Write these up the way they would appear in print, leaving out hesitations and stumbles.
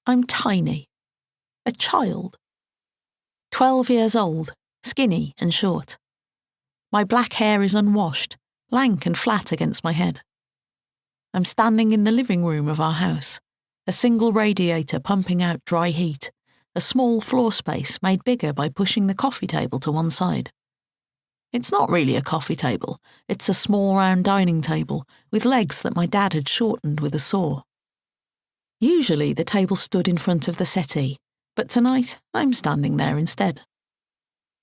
I'm tiny. A child. 12 years old, skinny and short. My black hair is unwashed, lank and flat against my head. I'm standing in the living room of our house, a single radiator pumping out dry heat, a small floor space made bigger by pushing the coffee table to one side. It's not really a coffee table, it's a small round dining table with legs that my dad had shortened with a saw. Usually the table stood in front of the settee, but tonight I'm standing there instead.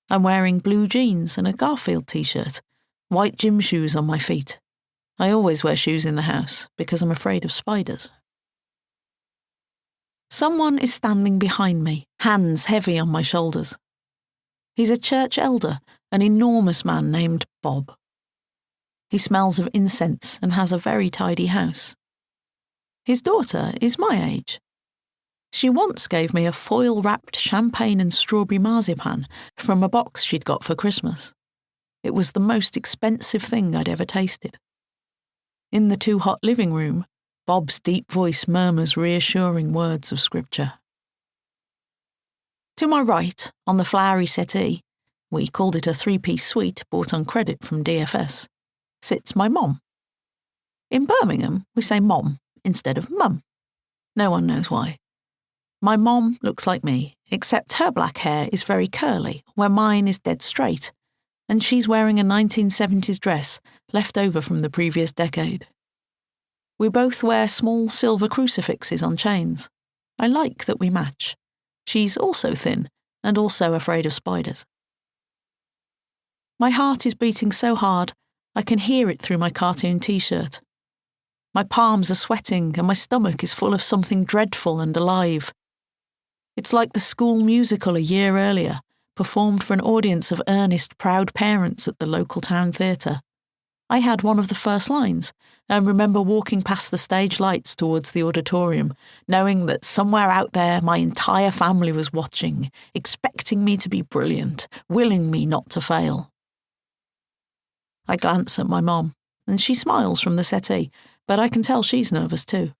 I'm wearing blue jeans and a Garfield t-shirt, white gym shoes on my feet. I always wear shoes in the house because I'm afraid of spiders. Someone is standing behind me, hands heavy on my shoulders. He's a church elder, an enormous man named Bob. He smells of incense and has a very tidy house. His daughter is my age. She once gave me a foil-wrapped champagne and strawberry marzipan from a box she'd got for Christmas. It was the most expensive thing I'd ever tasted. In the too-hot living room, Bob's deep voice murmurs reassuring words of scripture. To my right, on the flowery settee, we called it a three-piece suite bought on credit from DFS, sits my mom. In Birmingham, we say mom instead of mum. No one knows why. My mom looks like me, except her black hair is very curly, where mine is dead straight, and she's wearing a 1970s dress left over from the previous decade. We both wear small silver crucifixes on chains. I like that we match. She's also thin and also afraid of spiders. My heart is beating so hard I can hear it through my cartoon t-shirt. My palms are sweating and my stomach is full of something dreadful and alive. It's like the school musical a year earlier, performed for an audience of earnest, proud parents at the local town theatre. I had one of the first lines, and remember walking past the stage lights towards the auditorium, knowing that somewhere out there my entire family was watching, expecting me to be brilliant, willing me not to fail. I glance at my mom, and she smiles from the settee, but I can tell she's nervous too.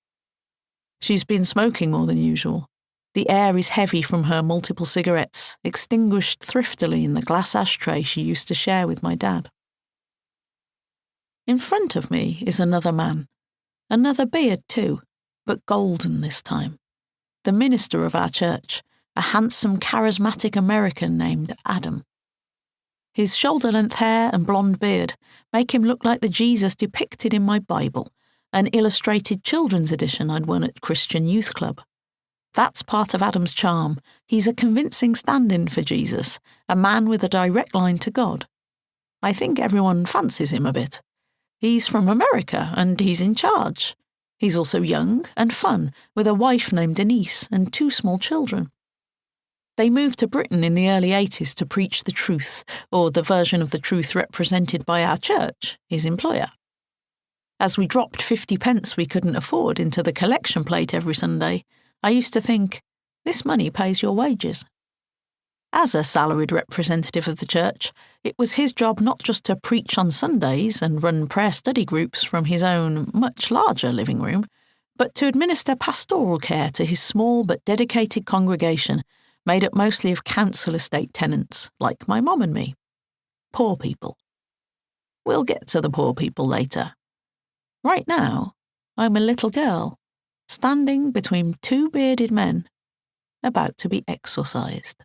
She's been smoking more than usual. The air is heavy from her multiple cigarettes, extinguished thriftily in the glass ashtray she used to share with my dad. In front of me is another man. Another beard too, but golden this time. The minister of our church, a handsome, charismatic American named Adam. His shoulder-length hair and blonde beard make him look like the Jesus depicted in my Bible, an illustrated children's edition I'd won at Christian Youth Club. That's part of Adam's charm. He's a convincing stand-in for Jesus, a man with a direct line to God. I think everyone fancies him a bit. He's from America and he's in charge. He's also young and fun, with a wife named Denise and 2 small children. They moved to Britain in the early 80s to preach the truth, or the version of the truth represented by our church, his employer. As we dropped 50 pence we couldn't afford into the collection plate every Sunday, I used to think, this money pays your wages. As a salaried representative of the church, it was his job not just to preach on Sundays and run prayer study groups from his own, much larger living room, but to administer pastoral care to his small but dedicated congregation, made up mostly of council estate tenants, like my mom and me. Poor people. We'll get to the poor people later. Right now, I'm a little girl, standing between 2 bearded men, about to be exorcised.